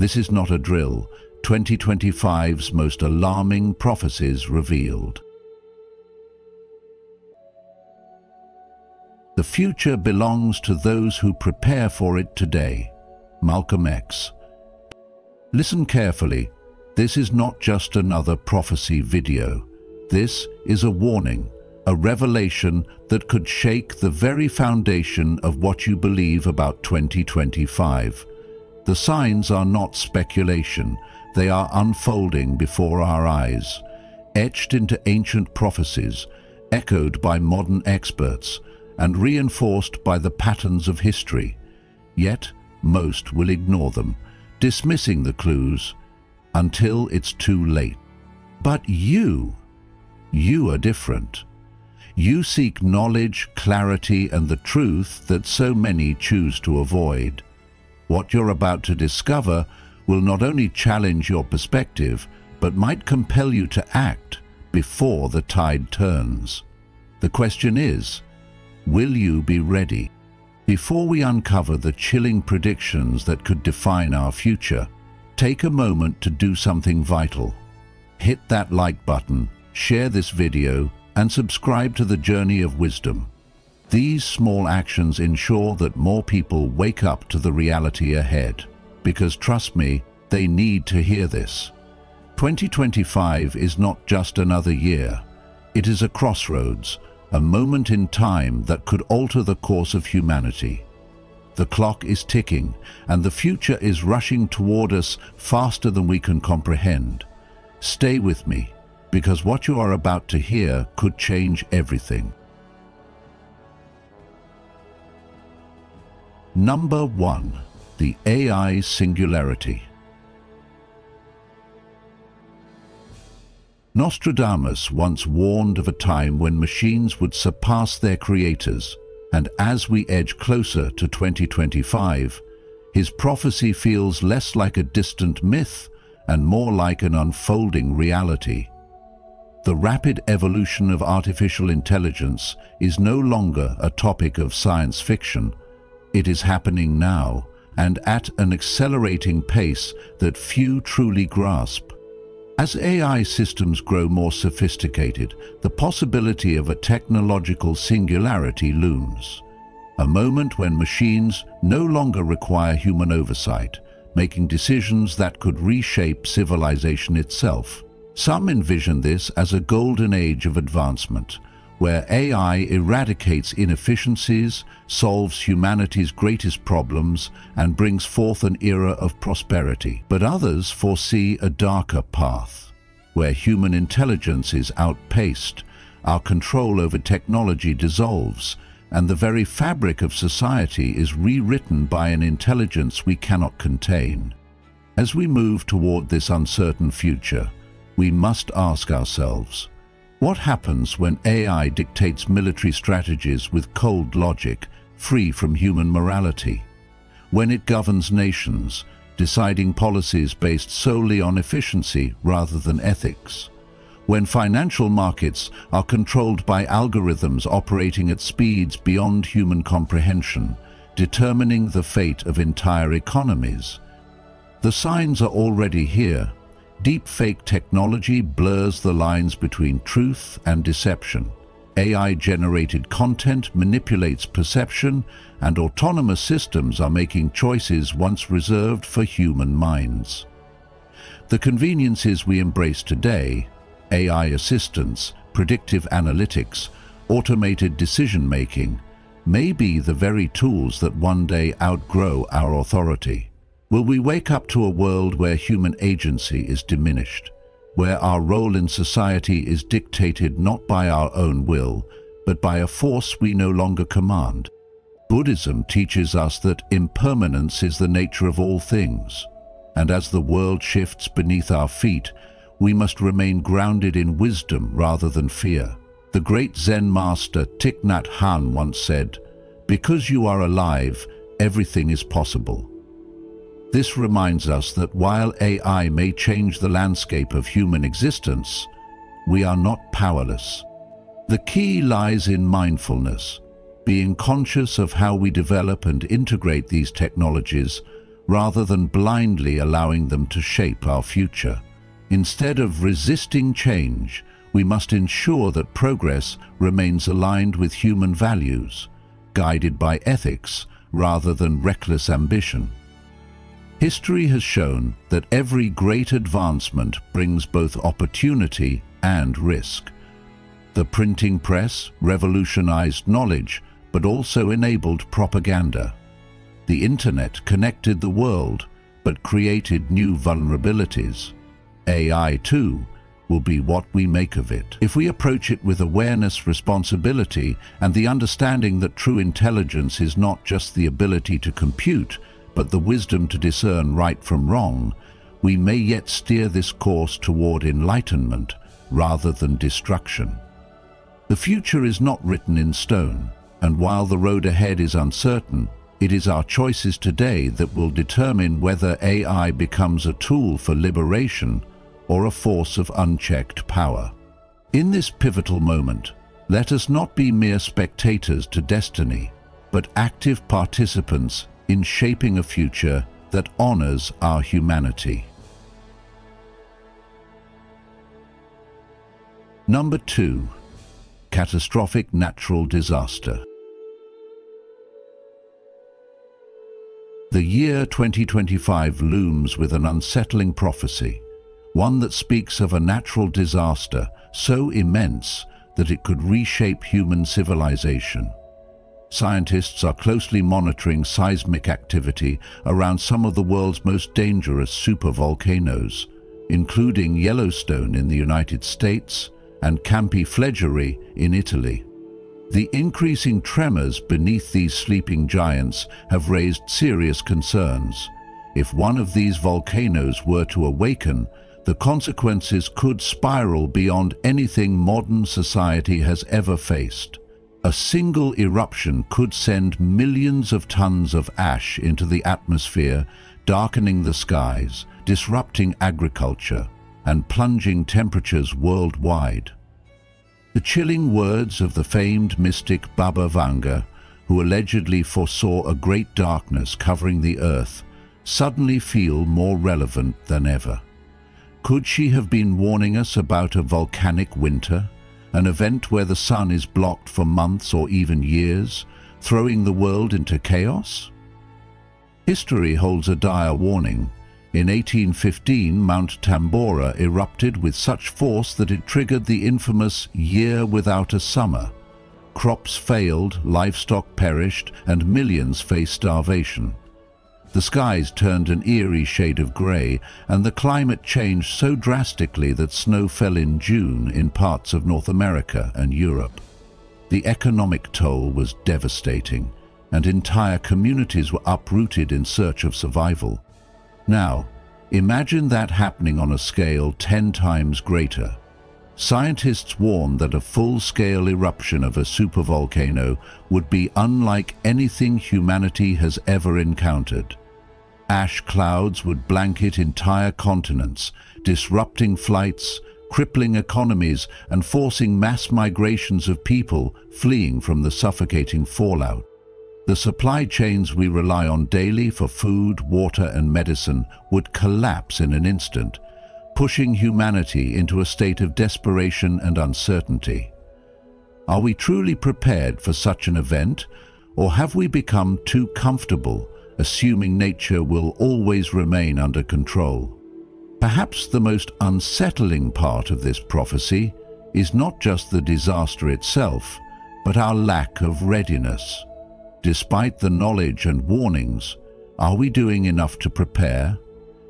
This is not a drill. 2025's most alarming prophecies revealed. The future belongs to those who prepare for it today. Malcolm X. Listen carefully. This is not just another prophecy video. This is a warning, a revelation that could shake the very foundation of what you believe about 2025. The signs are not speculation. They are unfolding before our eyes, etched into ancient prophecies, echoed by modern experts, and reinforced by the patterns of history. Yet, most will ignore them, dismissing the clues until it's too late. But you are different. You seek knowledge, clarity, and the truth that so many choose to avoid. What you're about to discover will not only challenge your perspective, but might compel you to act before the tide turns. The question is, will you be ready? Before we uncover the chilling predictions that could define our future, take a moment to do something vital. Hit that like button, share this video, and subscribe to the Journey of Wisdom. These small actions ensure that more people wake up to the reality ahead. Because trust me, they need to hear this. 2025 is not just another year. It is a crossroads, a moment in time that could alter the course of humanity. The clock is ticking, and the future is rushing toward us faster than we can comprehend. Stay with me, because what you are about to hear could change everything. Number 1. The AI Singularity. Nostradamus once warned of a time when machines would surpass their creators, and as we edge closer to 2025, his prophecy feels less like a distant myth and more like an unfolding reality. The rapid evolution of artificial intelligence is no longer a topic of science fiction. It is happening now, and at an accelerating pace that few truly grasp. As AI systems grow more sophisticated, the possibility of a technological singularity looms. A moment when machines no longer require human oversight, making decisions that could reshape civilization itself. Some envision this as a golden age of advancement, where AI eradicates inefficiencies, solves humanity's greatest problems, and brings forth an era of prosperity. But others foresee a darker path, where human intelligence is outpaced, our control over technology dissolves, and the very fabric of society is rewritten by an intelligence we cannot contain. As we move toward this uncertain future, we must ask ourselves, what happens when AI dictates military strategies with cold logic, free from human morality? When it governs nations, deciding policies based solely on efficiency rather than ethics? When financial markets are controlled by algorithms operating at speeds beyond human comprehension, determining the fate of entire economies? The signs are already here. Deepfake technology blurs the lines between truth and deception. AI-generated content manipulates perception, and autonomous systems are making choices once reserved for human minds. The conveniences we embrace today, AI assistance, predictive analytics, automated decision-making, may be the very tools that one day outgrow our authority. Will we wake up to a world where human agency is diminished, where our role in society is dictated not by our own will, but by a force we no longer command? Buddhism teaches us that impermanence is the nature of all things, and as the world shifts beneath our feet, we must remain grounded in wisdom rather than fear. The great Zen master Thich Nhat Hanh once said, "Because you are alive, everything is possible." This reminds us that while AI may change the landscape of human existence, we are not powerless. The key lies in mindfulness, being conscious of how we develop and integrate these technologies rather than blindly allowing them to shape our future. Instead of resisting change, we must ensure that progress remains aligned with human values, guided by ethics rather than reckless ambition. History has shown that every great advancement brings both opportunity and risk. The printing press revolutionized knowledge, but also enabled propaganda. The internet connected the world, but created new vulnerabilities. AI, too, will be what we make of it. If we approach it with awareness, responsibility, and the understanding that true intelligence is not just the ability to compute, but the wisdom to discern right from wrong, we may yet steer this course toward enlightenment rather than destruction. The future is not written in stone, and while the road ahead is uncertain, it is our choices today that will determine whether AI becomes a tool for liberation or a force of unchecked power. In this pivotal moment, let us not be mere spectators to destiny, but active participants in shaping a future that honors our humanity. Number 2. Catastrophic natural disaster. The year 2025 looms with an unsettling prophecy, one that speaks of a natural disaster so immense that it could reshape human civilization. Scientists are closely monitoring seismic activity around some of the world's most dangerous supervolcanoes, including Yellowstone in the United States and Campi Flegrei in Italy. The increasing tremors beneath these sleeping giants have raised serious concerns. If one of these volcanoes were to awaken, the consequences could spiral beyond anything modern society has ever faced. A single eruption could send millions of tons of ash into the atmosphere, darkening the skies, disrupting agriculture, and plunging temperatures worldwide. The chilling words of the famed mystic Baba Vanga, who allegedly foresaw a great darkness covering the earth, suddenly feel more relevant than ever. Could she have been warning us about a volcanic winter, an event where the sun is blocked for months or even years, throwing the world into chaos? History holds a dire warning. In 1815, Mount Tambora erupted with such force that it triggered the infamous year without a summer. Crops failed, livestock perished, and millions faced starvation. The skies turned an eerie shade of grey, and the climate changed so drastically that snow fell in June in parts of North America and Europe. The economic toll was devastating, and entire communities were uprooted in search of survival. Now, imagine that happening on a scale 10 times greater. Scientists warn that a full-scale eruption of a supervolcano would be unlike anything humanity has ever encountered. Ash clouds would blanket entire continents, disrupting flights, crippling economies, and forcing mass migrations of people fleeing from the suffocating fallout. The supply chains we rely on daily for food, water, and medicine would collapse in an instant, pushing humanity into a state of desperation and uncertainty. Are we truly prepared for such an event, or have we become too comfortable, assuming nature will always remain under control? Perhaps the most unsettling part of this prophecy is not just the disaster itself, but our lack of readiness. Despite the knowledge and warnings, are we doing enough to prepare?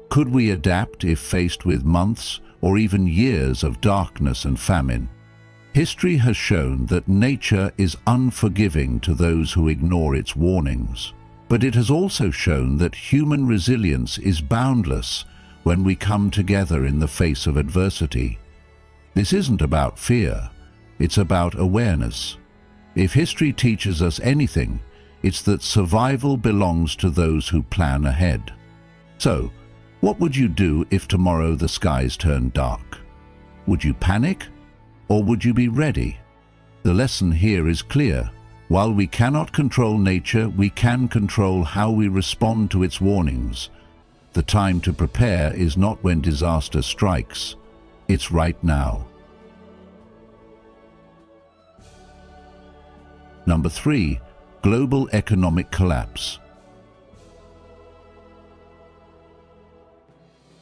Could we adapt if faced with months or even years of darkness and famine? History has shown that nature is unforgiving to those who ignore its warnings. But it has also shown that human resilience is boundless when we come together in the face of adversity. This isn't about fear, it's about awareness. If history teaches us anything, it's that survival belongs to those who plan ahead. So, what would you do if tomorrow the skies turned dark? Would you panic, or would you be ready? The lesson here is clear. While we cannot control nature, we can control how we respond to its warnings. The time to prepare is not when disaster strikes, it's right now. Number 3. Global economic collapse.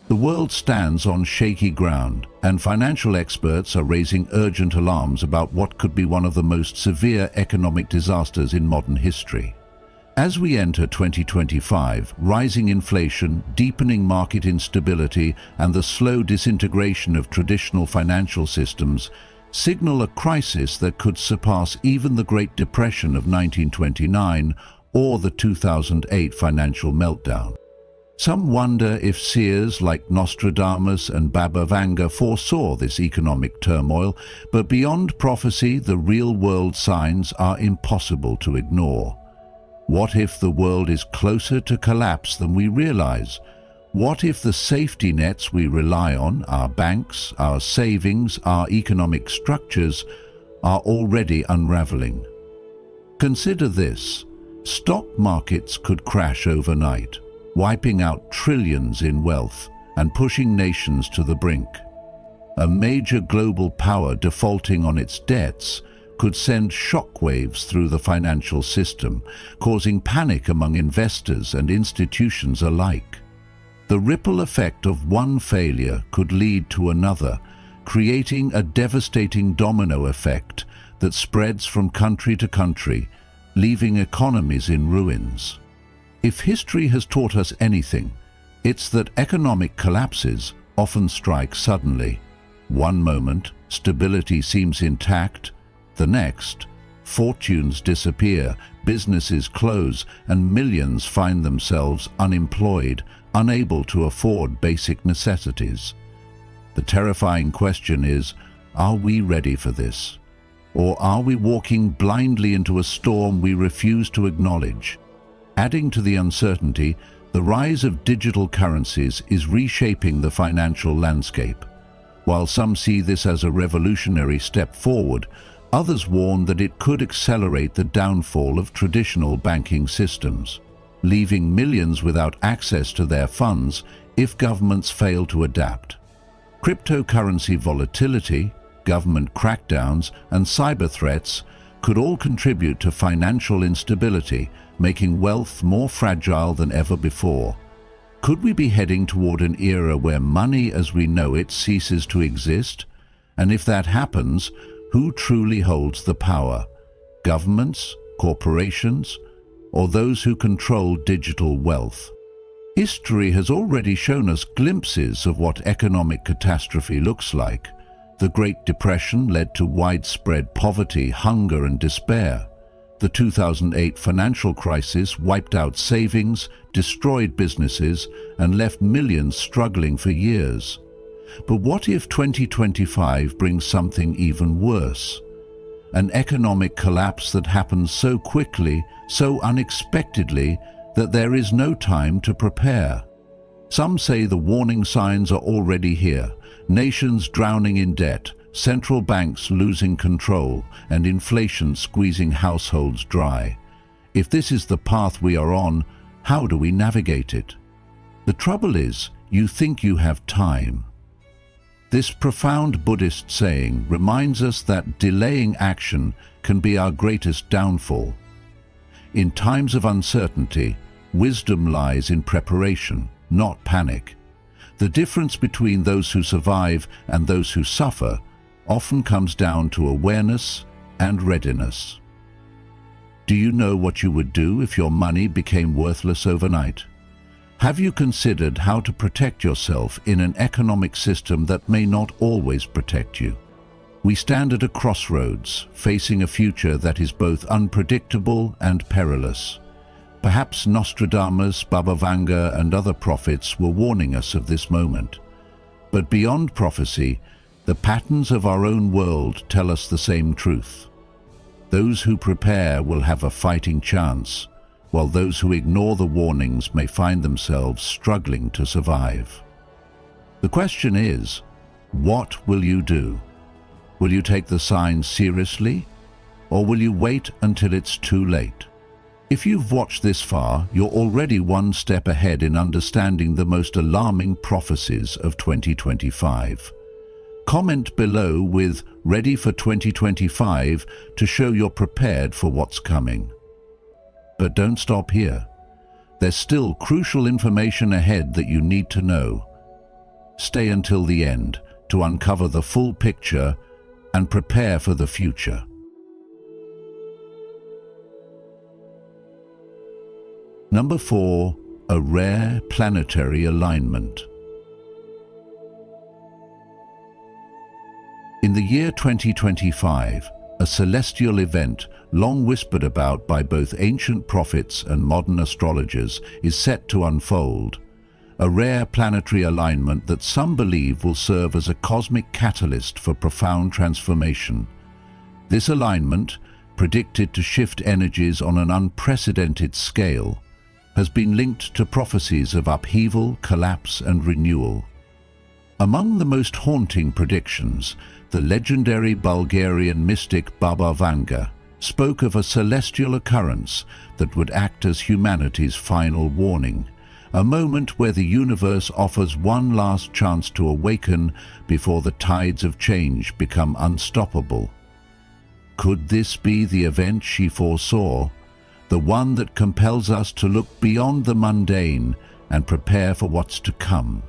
The world stands on shaky ground, and financial experts are raising urgent alarms about what could be one of the most severe economic disasters in modern history. As we enter 2025, rising inflation, deepening market instability, and the slow disintegration of traditional financial systems signal a crisis that could surpass even the Great Depression of 1929 or the 2008 financial meltdown. Some wonder if seers like Nostradamus and Baba Vanga foresaw this economic turmoil, but beyond prophecy, the real-world signs are impossible to ignore. What if the world is closer to collapse than we realize? What if the safety nets we rely on, our banks, our savings, our economic structures, are already unraveling? Consider this. Stock markets could crash overnight, wiping out trillions in wealth and pushing nations to the brink. A major global power defaulting on its debts could send shockwaves through the financial system, causing panic among investors and institutions alike. The ripple effect of one failure could lead to another, creating a devastating domino effect that spreads from country to country, leaving economies in ruins. If history has taught us anything, it's that economic collapses often strike suddenly. One moment, stability seems intact. The next, fortunes disappear, businesses close, and millions find themselves unemployed, unable to afford basic necessities. The terrifying question is, are we ready for this? Or are we walking blindly into a storm we refuse to acknowledge? Adding to the uncertainty, the rise of digital currencies is reshaping the financial landscape. While some see this as a revolutionary step forward, others warn that it could accelerate the downfall of traditional banking systems, leaving millions without access to their funds if governments fail to adapt. Cryptocurrency volatility, government crackdowns, and cyber threats could all contribute to financial instability, making wealth more fragile than ever before. Could we be heading toward an era where money as we know it ceases to exist? And if that happens, who truly holds the power? Governments, corporations, or those who control digital wealth? History has already shown us glimpses of what economic catastrophe looks like. The Great Depression led to widespread poverty, hunger, and despair. The 2008 financial crisis wiped out savings, destroyed businesses, and left millions struggling for years. But what if 2025 brings something even worse? An economic collapse that happens so quickly, so unexpectedly, that there is no time to prepare. Some say the warning signs are already here. Nations drowning in debt, central banks losing control, and inflation squeezing households dry. If this is the path we are on, how do we navigate it? The trouble is, you think you have time. This profound Buddhist saying reminds us that delaying action can be our greatest downfall. In times of uncertainty, wisdom lies in preparation, not panic. The difference between those who survive and those who suffer often comes down to awareness and readiness. Do you know what you would do if your money became worthless overnight? Have you considered how to protect yourself in an economic system that may not always protect you? We stand at a crossroads, facing a future that is both unpredictable and perilous. Perhaps Nostradamus, Baba Vanga, and other prophets were warning us of this moment. But beyond prophecy, the patterns of our own world tell us the same truth. Those who prepare will have a fighting chance, while those who ignore the warnings may find themselves struggling to survive. The question is, what will you do? Will you take the signs seriously? or will you wait until it's too late? If you've watched this far, you're already one step ahead in understanding the most alarming prophecies of 2025. Comment below with "Ready for 2025" to show you're prepared for what's coming. But don't stop here. There's still crucial information ahead that you need to know. Stay until the end to uncover the full picture and prepare for the future. Number 4. A rare planetary alignment. In the year 2025, a celestial event, long whispered about by both ancient prophets and modern astrologers, is set to unfold. A rare planetary alignment that some believe will serve as a cosmic catalyst for profound transformation. This alignment, predicted to shift energies on an unprecedented scale, has been linked to prophecies of upheaval, collapse, and renewal. Among the most haunting predictions, the legendary Bulgarian mystic Baba Vanga spoke of a celestial occurrence that would act as humanity's final warning, a moment where the universe offers one last chance to awaken before the tides of change become unstoppable. Could this be the event she foresaw? The one that compels us to look beyond the mundane and prepare for what's to come.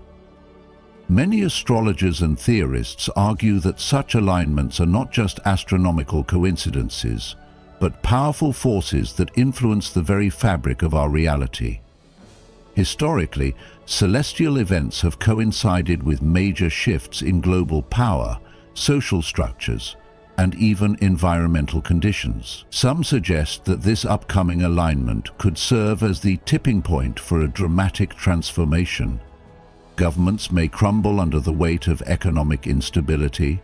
Many astrologers and theorists argue that such alignments are not just astronomical coincidences, but powerful forces that influence the very fabric of our reality. Historically, celestial events have coincided with major shifts in global power, social structures, and even environmental conditions. Some suggest that this upcoming alignment could serve as the tipping point for a dramatic transformation. Governments may crumble under the weight of economic instability,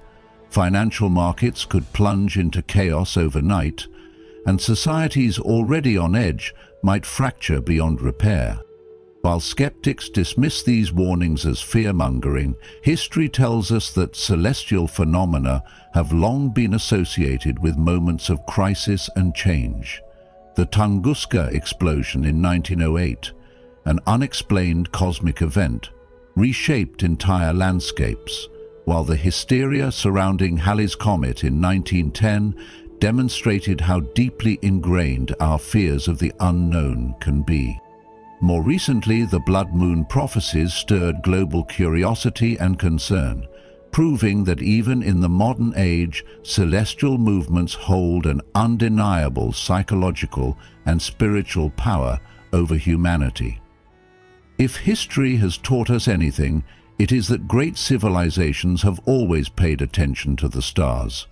financial markets could plunge into chaos overnight, and societies already on edge might fracture beyond repair. While skeptics dismiss these warnings as fear-mongering, history tells us that celestial phenomena have long been associated with moments of crisis and change. The Tunguska explosion in 1908, an unexplained cosmic event, reshaped entire landscapes, while the hysteria surrounding Halley's Comet in 1910 demonstrated how deeply ingrained our fears of the unknown can be. More recently, the blood moon prophecies stirred global curiosity and concern, proving that even in the modern age, celestial movements hold an undeniable psychological and spiritual power over humanity. If history has taught us anything, it is that great civilizations have always paid attention to the stars.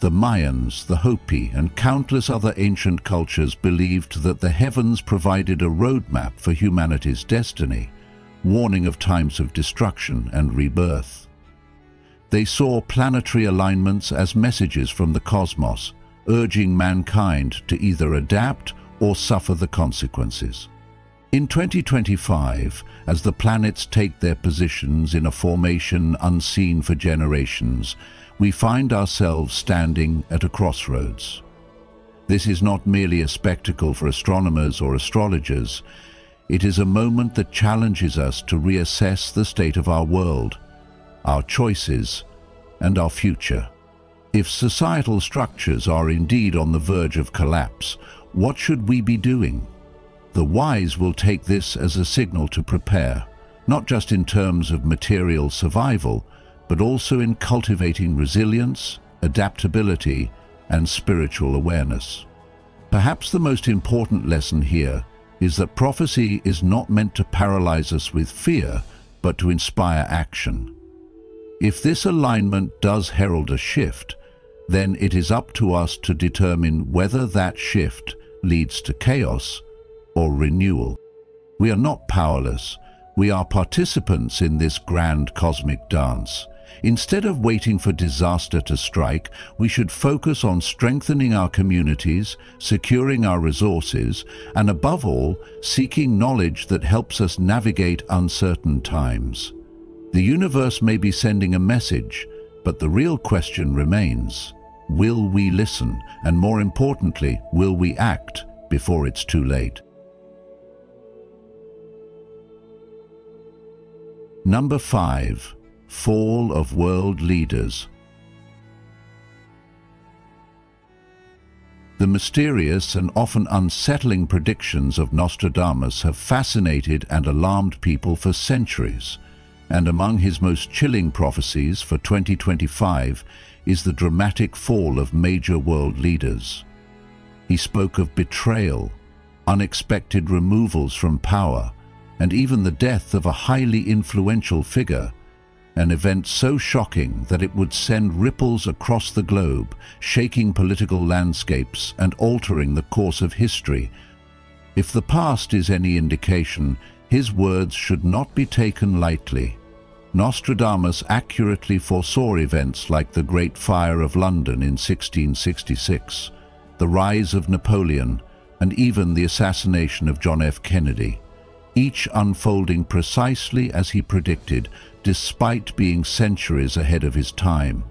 The Mayans, the Hopi, and countless other ancient cultures believed that the heavens provided a roadmap for humanity's destiny, warning of times of destruction and rebirth. They saw planetary alignments as messages from the cosmos, urging mankind to either adapt or suffer the consequences. In 2025, as the planets take their positions in a formation unseen for generations, we find ourselves standing at a crossroads. This is not merely a spectacle for astronomers or astrologers. It is a moment that challenges us to reassess the state of our world, our choices, and our future. If societal structures are indeed on the verge of collapse, what should we be doing? The wise will take this as a signal to prepare, not just in terms of material survival, but also in cultivating resilience, adaptability, and spiritual awareness. Perhaps the most important lesson here is that prophecy is not meant to paralyze us with fear, but to inspire action. If this alignment does herald a shift, then it is up to us to determine whether that shift leads to chaos or renewal. We are not powerless. We are participants in this grand cosmic dance. Instead of waiting for disaster to strike, we should focus on strengthening our communities, securing our resources, and above all, seeking knowledge that helps us navigate uncertain times. The universe may be sending a message, but the real question remains: will we listen? And more importantly, will we act before it's too late? Number 5. Fall of world leaders. The mysterious and often unsettling predictions of Nostradamus have fascinated and alarmed people for centuries, and among his most chilling prophecies for 2025 is the dramatic fall of major world leaders. He spoke of betrayal, unexpected removals from power, and even the death of a highly influential figure, an event so shocking that it would send ripples across the globe, shaking political landscapes and altering the course of history. If the past is any indication, his words should not be taken lightly. Nostradamus accurately foresaw events like the Great Fire of London in 1666, the rise of Napoleon, and even the assassination of John F. Kennedy, each unfolding precisely as he predicted, despite being centuries ahead of his time.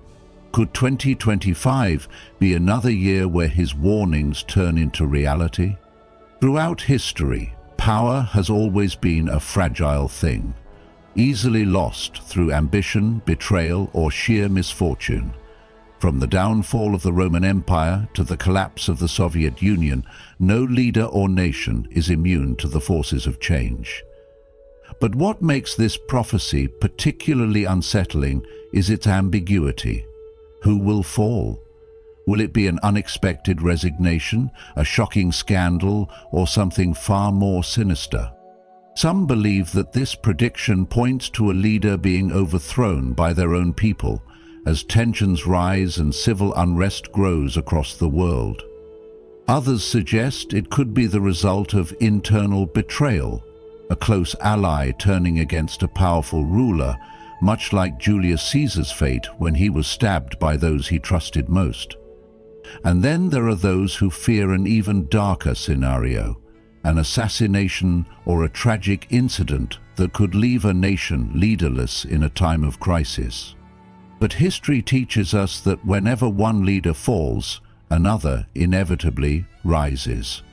Could 2025 be another year where his warnings turn into reality? Throughout history, power has always been a fragile thing, easily lost through ambition, betrayal, or sheer misfortune. From the downfall of the Roman Empire to the collapse of the Soviet Union, no leader or nation is immune to the forces of change. But what makes this prophecy particularly unsettling is its ambiguity. Who will fall? Will it be an unexpected resignation, a shocking scandal, or something far more sinister? Some believe that this prediction points to a leader being overthrown by their own people, as tensions rise and civil unrest grows across the world. Others suggest it could be the result of internal betrayal, a close ally turning against a powerful ruler, much like Julius Caesar's fate when he was stabbed by those he trusted most. And then there are those who fear an even darker scenario, an assassination or a tragic incident that could leave a nation leaderless in a time of crisis. But history teaches us that whenever one leader falls, another inevitably rises.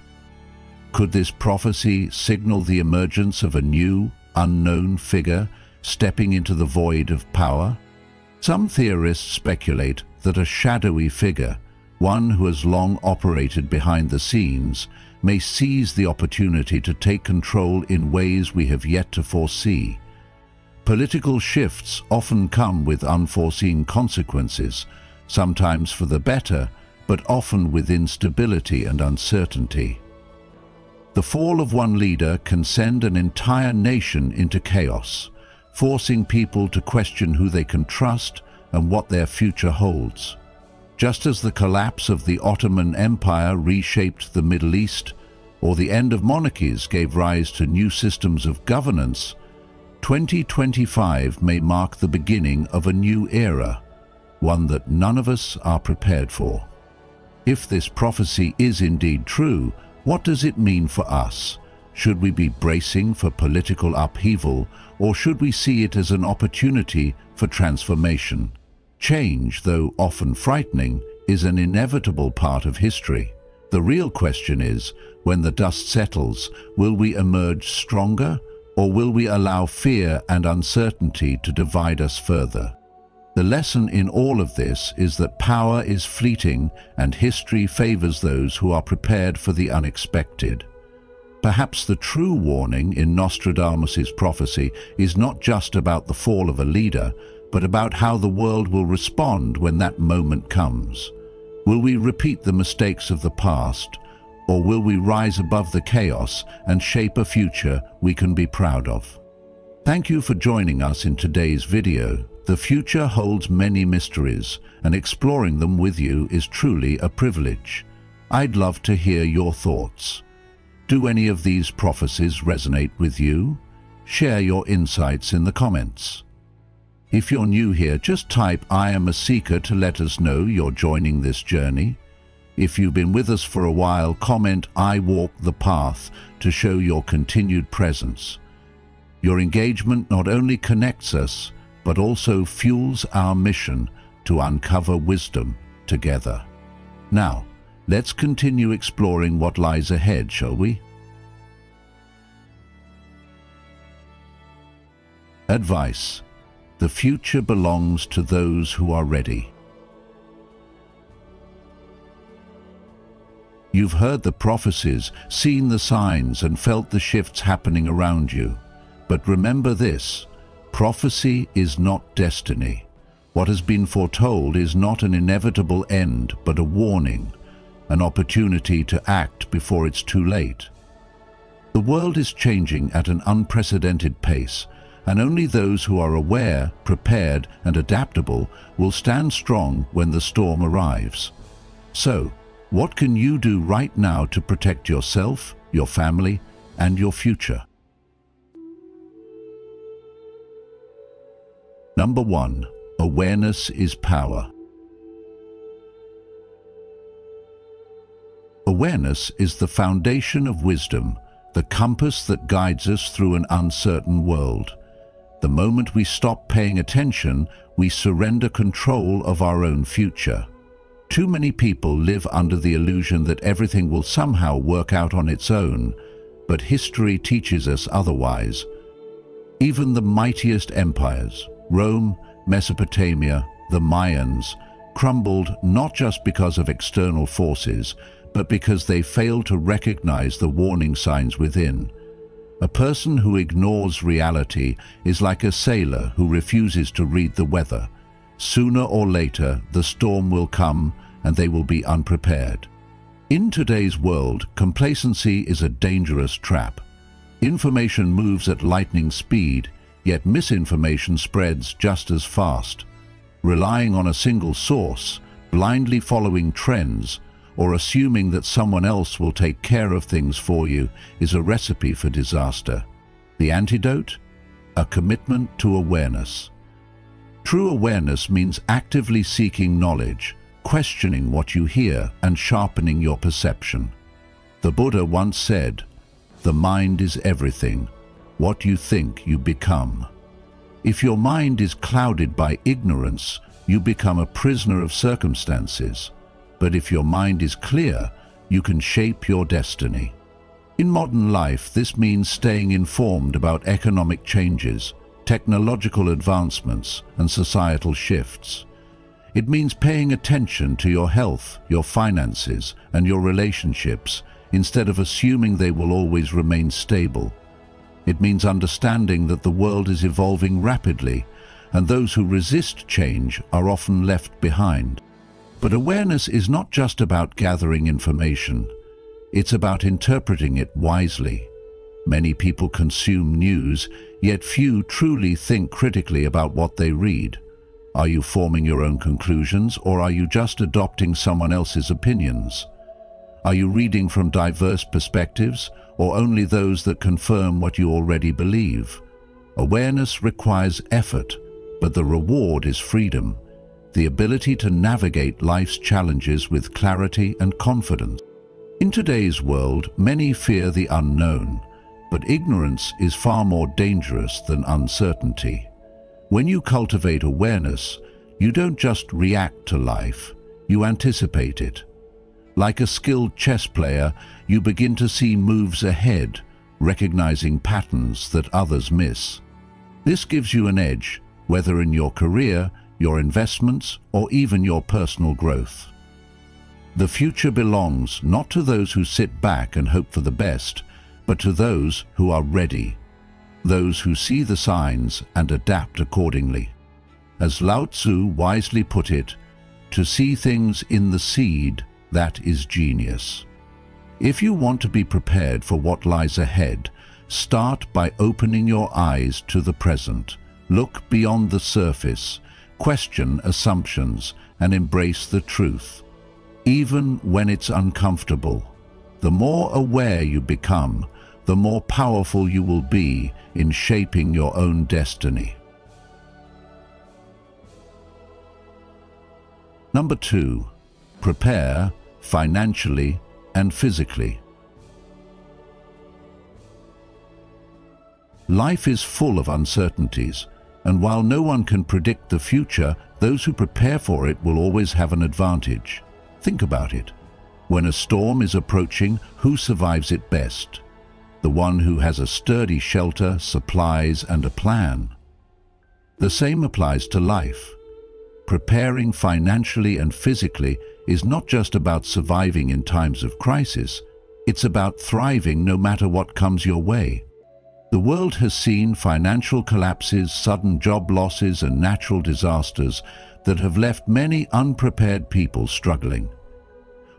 Could this prophecy signal the emergence of a new, unknown figure stepping into the void of power? Some theorists speculate that a shadowy figure, one who has long operated behind the scenes, may seize the opportunity to take control in ways we have yet to foresee. Political shifts often come with unforeseen consequences, sometimes for the better, but often with instability and uncertainty. The fall of one leader can send an entire nation into chaos, forcing people to question who they can trust and what their future holds. Just as the collapse of the Ottoman Empire reshaped the Middle East, or the end of monarchies gave rise to new systems of governance, 2025 may mark the beginning of a new era, one that none of us are prepared for. If this prophecy is indeed true, what does it mean for us? Should we be bracing for political upheaval, or should we see it as an opportunity for transformation? Change, though often frightening, is an inevitable part of history. The real question is, when the dust settles, will we emerge stronger, or will we allow fear and uncertainty to divide us further? The lesson in all of this is that power is fleeting and history favors those who are prepared for the unexpected. Perhaps the true warning in Nostradamus' prophecy is not just about the fall of a leader, but about how the world will respond when that moment comes. Will we repeat the mistakes of the past, or will we rise above the chaos and shape a future we can be proud of? Thank you for joining us in today's video. The future holds many mysteries, and exploring them with you is truly a privilege. I'd love to hear your thoughts. Do any of these prophecies resonate with you? Share your insights in the comments. If you're new here, just type "I am a seeker" to let us know you're joining this journey. If you've been with us for a while, comment "I walk the path" to show your continued presence. Your engagement not only connects us, but also fuels our mission to uncover wisdom, together. Now, let's continue exploring what lies ahead, shall we? Advice: the future belongs to those who are ready. You've heard the prophecies, seen the signs, and felt the shifts happening around you. But remember this: prophecy is not destiny. What has been foretold is not an inevitable end, but a warning, an opportunity to act before it's too late. The world is changing at an unprecedented pace, and only those who are aware, prepared, and adaptable will stand strong when the storm arrives. So, what can you do right now to protect yourself, your family, and your future? Number 1. Awareness is power. Awareness is the foundation of wisdom, the compass that guides us through an uncertain world. The moment we stop paying attention, we surrender control of our own future. Too many people live under the illusion that everything will somehow work out on its own, but history teaches us otherwise. Even the mightiest empires, Rome, Mesopotamia, the Mayans, crumbled not just because of external forces, but because they failed to recognize the warning signs within. A person who ignores reality is like a sailor who refuses to read the weather. Sooner or later, the storm will come and they will be unprepared. In today's world, complacency is a dangerous trap. Information moves at lightning speed, yet misinformation spreads just as fast. Relying on a single source, blindly following trends, or assuming that someone else will take care of things for you is a recipe for disaster. The antidote? A commitment to awareness. True awareness means actively seeking knowledge, questioning what you hear, and sharpening your perception. The Buddha once said, "The mind is everything. What you think, you become." If your mind is clouded by ignorance, you become a prisoner of circumstances. But if your mind is clear, you can shape your destiny. In modern life, this means staying informed about economic changes, technological advancements, and societal shifts. It means paying attention to your health, your finances, and your relationships, instead of assuming they will always remain stable. It means understanding that the world is evolving rapidly, and those who resist change are often left behind. But awareness is not just about gathering information. It's about interpreting it wisely. Many people consume news, yet few truly think critically about what they read. Are you forming your own conclusions, or are you just adopting someone else's opinions? Are you reading from diverse perspectives, or only those that confirm what you already believe? Awareness requires effort, but the reward is freedom, the ability to navigate life's challenges with clarity and confidence. In today's world, many fear the unknown, but ignorance is far more dangerous than uncertainty. When you cultivate awareness, you don't just react to life, you anticipate it. Like a skilled chess player, you begin to see moves ahead, recognizing patterns that others miss. This gives you an edge, whether in your career, your investments, or even your personal growth. The future belongs not to those who sit back and hope for the best, but to those who are ready, those who see the signs and adapt accordingly. As Lao Tzu wisely put it, to see things in the seed, that is genius. If you want to be prepared for what lies ahead, start by opening your eyes to the present. Look beyond the surface, question assumptions, and embrace the truth. Even when it's uncomfortable, the more aware you become, the more powerful you will be in shaping your own destiny. Number 2, prepare financially and physically. Life is full of uncertainties, And while no one can predict the future, those who prepare for it will always have an advantage. Think about it. When a storm is approaching, who survives it best? The one who has a sturdy shelter, supplies, and a plan. The same applies to life. Preparing financially and physically is not just about surviving in times of crisis, it's about thriving no matter what comes your way. The world has seen financial collapses, sudden job losses, and natural disasters that have left many unprepared people struggling.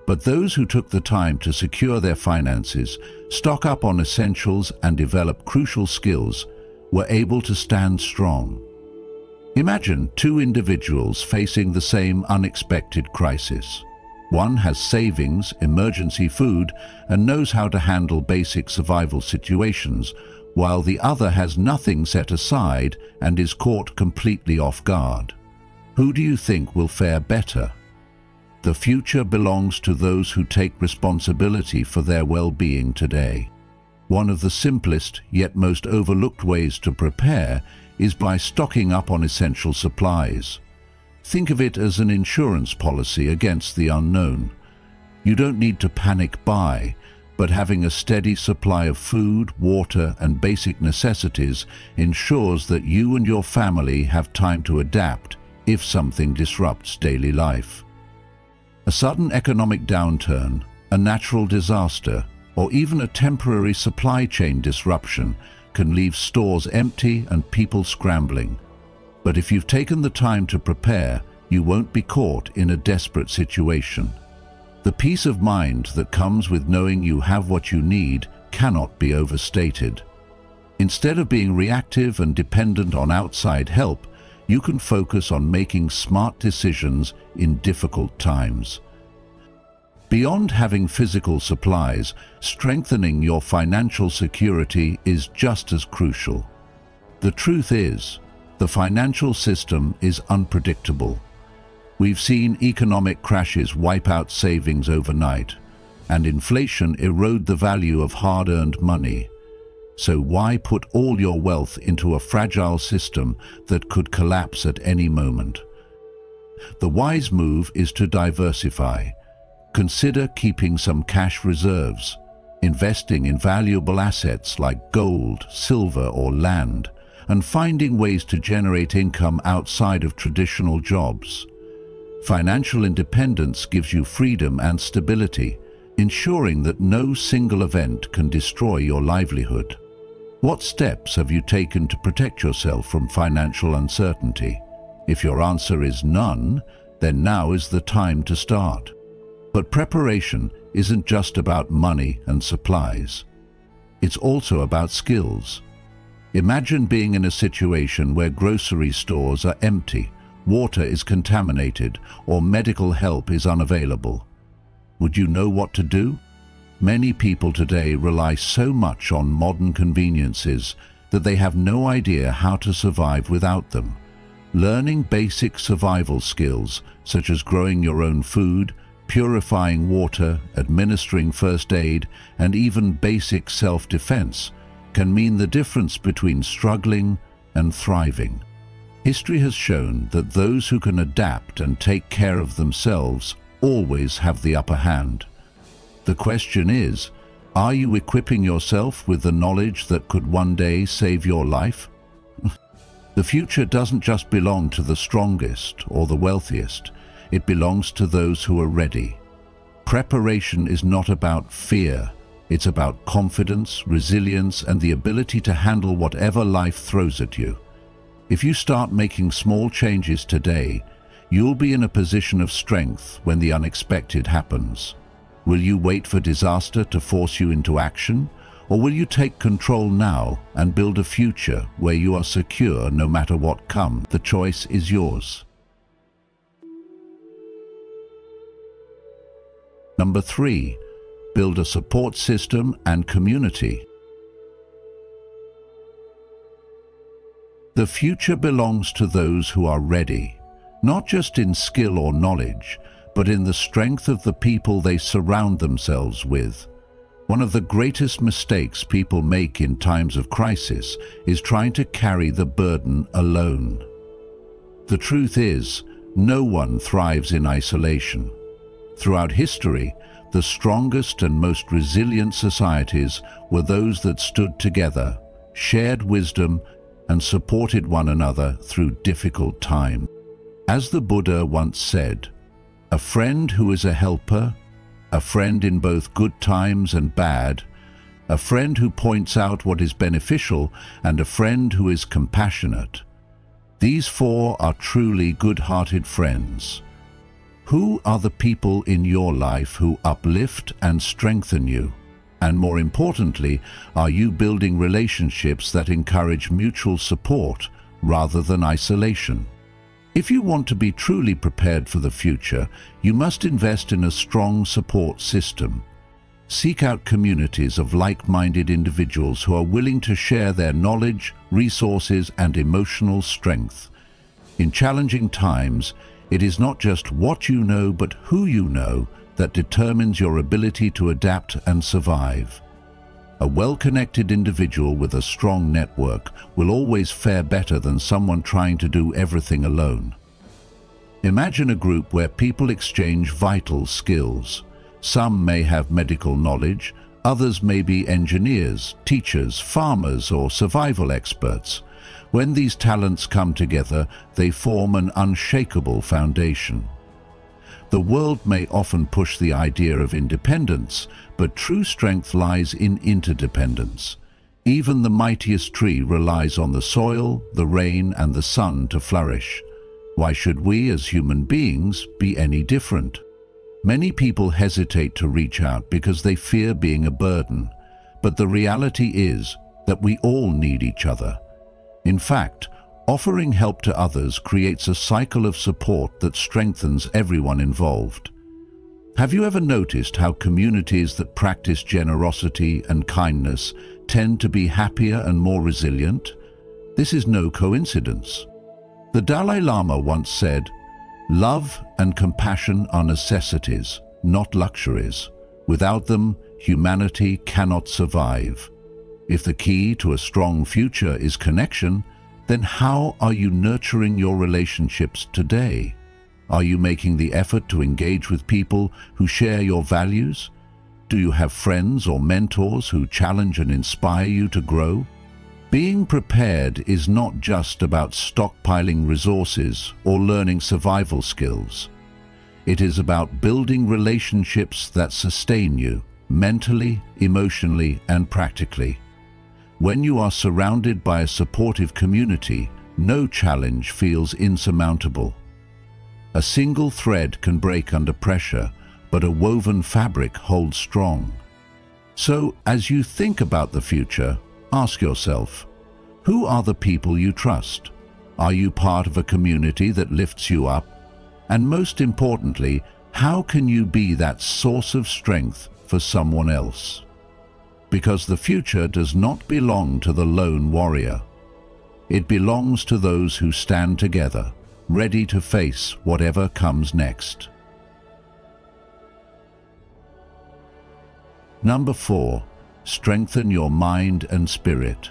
But those who took the time to secure their finances, stock up on essentials, and develop crucial skills were able to stand strong. Imagine two individuals facing the same unexpected crisis. One has savings, emergency food, and knows how to handle basic survival situations, while the other has nothing set aside and is caught completely off guard. Who do you think will fare better? The future belongs to those who take responsibility for their well-being today. One of the simplest yet most overlooked ways to prepare is by stocking up on essential supplies. Think of it as an insurance policy against the unknown. You don't need to panic buy, but having a steady supply of food, water, and basic necessities ensures that you and your family have time to adapt if something disrupts daily life. A sudden economic downturn, a natural disaster, or even a temporary supply chain disruption can leave stores empty and people scrambling. But if you've taken the time to prepare, you won't be caught in a desperate situation. The peace of mind that comes with knowing you have what you need cannot be overstated. Instead of being reactive and dependent on outside help, you can focus on making smart decisions in difficult times. Beyond having physical supplies, strengthening your financial security is just as crucial. The truth is, the financial system is unpredictable. We've seen economic crashes wipe out savings overnight, and inflation erode the value of hard-earned money. So why put all your wealth into a fragile system that could collapse at any moment? The wise move is to diversify. Consider keeping some cash reserves, investing in valuable assets like gold, silver, or land, and finding ways to generate income outside of traditional jobs. Financial independence gives you freedom and stability, ensuring that no single event can destroy your livelihood. What steps have you taken to protect yourself from financial uncertainty? If your answer is none, then now is the time to start. But preparation isn't just about money and supplies. It's also about skills. Imagine being in a situation where grocery stores are empty, water is contaminated, or medical help is unavailable. Would you know what to do? Many people today rely so much on modern conveniences that they have no idea how to survive without them. Learning basic survival skills, such as growing your own food, purifying water, administering first aid, and even basic self-defense, can mean the difference between struggling and thriving. History has shown that those who can adapt and take care of themselves always have the upper hand. The question is, are you equipping yourself with the knowledge that could one day save your life? The future doesn't just belong to the strongest or the wealthiest. It belongs to those who are ready. Preparation is not about fear. It's about confidence, resilience, and the ability to handle whatever life throws at you. If you start making small changes today, you'll be in a position of strength when the unexpected happens. Will you wait for disaster to force you into action, or will you take control now and build a future where you are secure no matter what comes? The choice is yours. Number 3, build a support system and community. The future belongs to those who are ready, not just in skill or knowledge, but in the strength of the people they surround themselves with. One of the greatest mistakes people make in times of crisis is trying to carry the burden alone. The truth is, no one thrives in isolation. Throughout history, the strongest and most resilient societies were those that stood together, shared wisdom, and supported one another through difficult times. As the Buddha once said, "A friend who is a helper, a friend in both good times and bad, a friend who points out what is beneficial, and a friend who is compassionate. These four are truly good-hearted friends." Who are the people in your life who uplift and strengthen you? And more importantly, are you building relationships that encourage mutual support rather than isolation? If you want to be truly prepared for the future, you must invest in a strong support system. Seek out communities of like-minded individuals who are willing to share their knowledge, resources, and emotional strength. In challenging times, it is not just what you know, but who you know that determines your ability to adapt and survive. A well-connected individual with a strong network will always fare better than someone trying to do everything alone. Imagine a group where people exchange vital skills. Some may have medical knowledge, others may be engineers, teachers, farmers, or survival experts. When these talents come together, they form an unshakable foundation. The world may often push the idea of independence, but true strength lies in interdependence. Even the mightiest tree relies on the soil, the rain, and the sun to flourish. Why should we as human beings be any different? Many people hesitate to reach out because they fear being a burden, but the reality is that we all need each other. In fact, offering help to others creates a cycle of support that strengthens everyone involved. Have you ever noticed how communities that practice generosity and kindness tend to be happier and more resilient? This is no coincidence. The Dalai Lama once said, "Love and compassion are necessities, not luxuries. Without them, humanity cannot survive." If the key to a strong future is connection, then how are you nurturing your relationships today? Are you making the effort to engage with people who share your values? Do you have friends or mentors who challenge and inspire you to grow? Being prepared is not just about stockpiling resources or learning survival skills. It is about building relationships that sustain you, mentally, emotionally, and practically. When you are surrounded by a supportive community, no challenge feels insurmountable. A single thread can break under pressure, but a woven fabric holds strong. So, as you think about the future, ask yourself, who are the people you trust? Are you part of a community that lifts you up? And most importantly, how can you be that source of strength for someone else? Because the future does not belong to the lone warrior. It belongs to those who stand together, ready to face whatever comes next. Number 4. Strengthen your mind and spirit.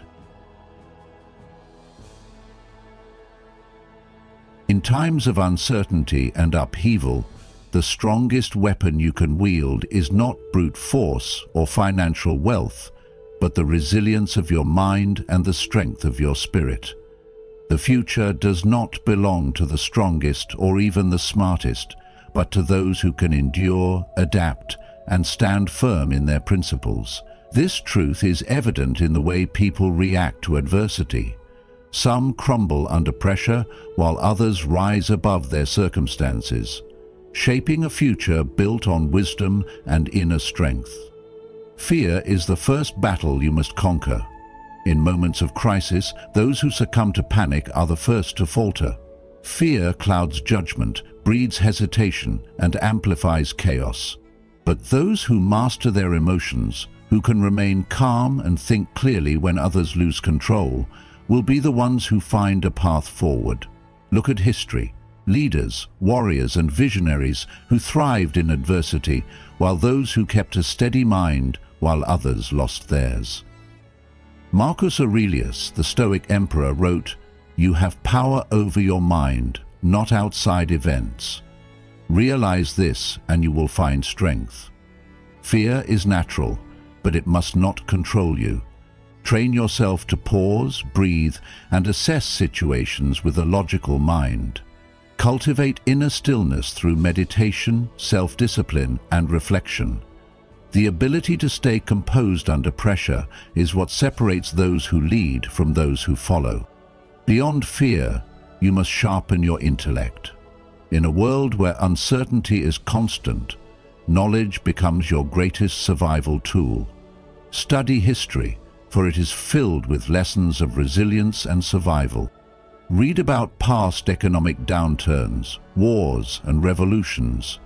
In times of uncertainty and upheaval, the strongest weapon you can wield is not brute force or financial wealth, but the resilience of your mind and the strength of your spirit. The future does not belong to the strongest or even the smartest, but to those who can endure, adapt, and stand firm in their principles. This truth is evident in the way people react to adversity. Some crumble under pressure, while others rise above their circumstances, shaping a future built on wisdom and inner strength. Fear is the first battle you must conquer. In moments of crisis, those who succumb to panic are the first to falter. Fear clouds judgment, breeds hesitation, and amplifies chaos. But those who master their emotions, who can remain calm and think clearly when others lose control, will be the ones who find a path forward. Look at history. Leaders, warriors, and visionaries who thrived in adversity, while those who kept a steady mind while others lost theirs. Marcus Aurelius, the Stoic emperor, wrote, "You have power over your mind, not outside events. Realize this and you will find strength. Fear is natural, but it must not control you. Train yourself to pause, breathe, and assess situations with a logical mind. Cultivate inner stillness through meditation, self-discipline, and reflection. The ability to stay composed under pressure is what separates those who lead from those who follow. Beyond fear, you must sharpen your intellect. In a world where uncertainty is constant, knowledge becomes your greatest survival tool. Study history, for it is filled with lessons of resilience and survival. Read about past economic downturns, wars, and revolutions.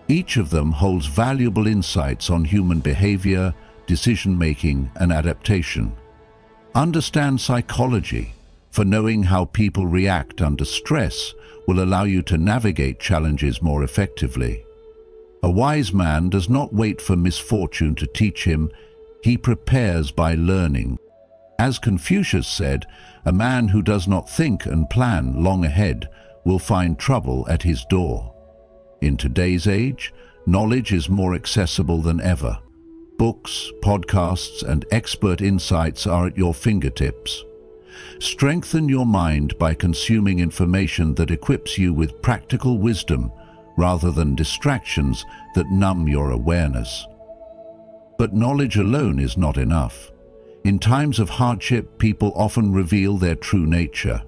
Each of them holds valuable insights on human behavior, decision-making, and adaptation. Understand psychology, for knowing how people react under stress will allow you to navigate challenges more effectively. A wise man does not wait for misfortune to teach him, he prepares by learning. As Confucius said, a man who does not think and plan long ahead will find trouble at his door. In today's age, knowledge is more accessible than ever. Books, podcasts, and expert insights are at your fingertips. Strengthen your mind by consuming information that equips you with practical wisdom rather than distractions that numb your awareness. But knowledge alone is not enough. In times of hardship, people often reveal their true nature.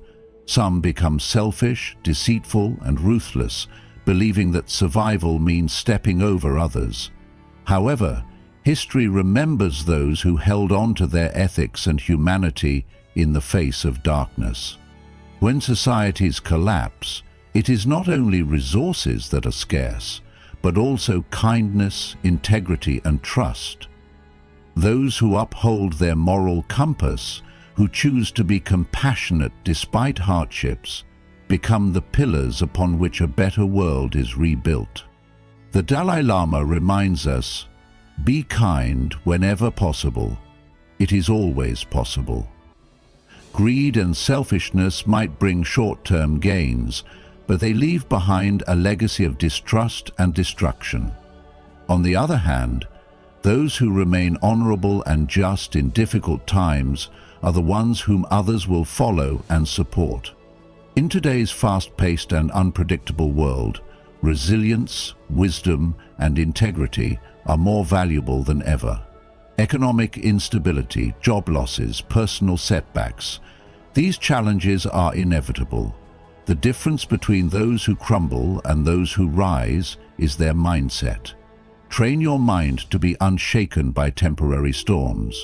Some become selfish, deceitful, and ruthless, believing that survival means stepping over others. However, history remembers those who held on to their ethics and humanity in the face of darkness. When societies collapse, it is not only resources that are scarce, but also kindness, integrity, and trust. Those who uphold their moral compass, who choose to be compassionate despite hardships, become the pillars upon which a better world is rebuilt. The Dalai Lama reminds us, "Be kind whenever possible. It is always possible." Greed and selfishness might bring short-term gains, but they leave behind a legacy of distrust and destruction. On the other hand, those who remain honorable and just in difficult times are the ones whom others will follow and support. In today's fast-paced and unpredictable world, resilience, wisdom, and integrity are more valuable than ever. Economic instability, job losses, personal setbacks, these challenges are inevitable. The difference between those who crumble and those who rise is their mindset. Train your mind to be unshaken by temporary storms.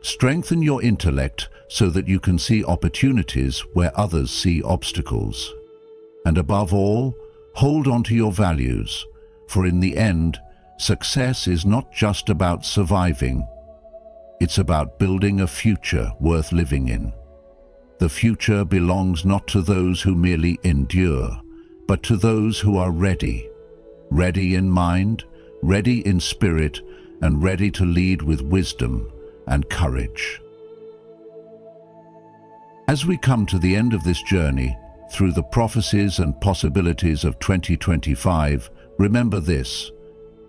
Strengthen your intellect so that you can see opportunities where others see obstacles. And above all, hold on to your values, for in the end, success is not just about surviving. It's about building a future worth living in. The future belongs not to those who merely endure, but to those who are ready. Ready in mind, ready in spirit, and ready to lead with wisdom and courage. As we come to the end of this journey, through the prophecies and possibilities of 2025, remember this: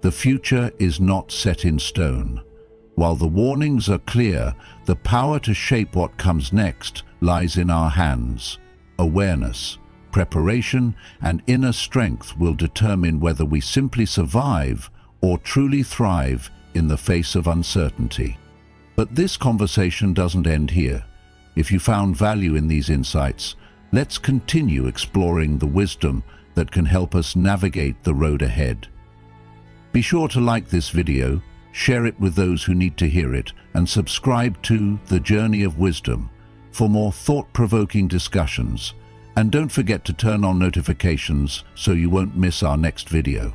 the future is not set in stone. While the warnings are clear, the power to shape what comes next lies in our hands. Awareness, preparation, and inner strength will determine whether we simply survive or truly thrive in the face of uncertainty. But this conversation doesn't end here. If you found value in these insights, let's continue exploring the wisdom that can help us navigate the road ahead. Be sure to like this video, share it with those who need to hear it, and subscribe to The Journey of Wisdom for more thought-provoking discussions. And don't forget to turn on notifications so you won't miss our next video,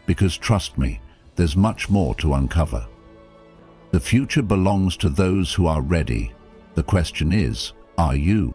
because trust me, there's much more to uncover. The future belongs to those who are ready. The question is, are you?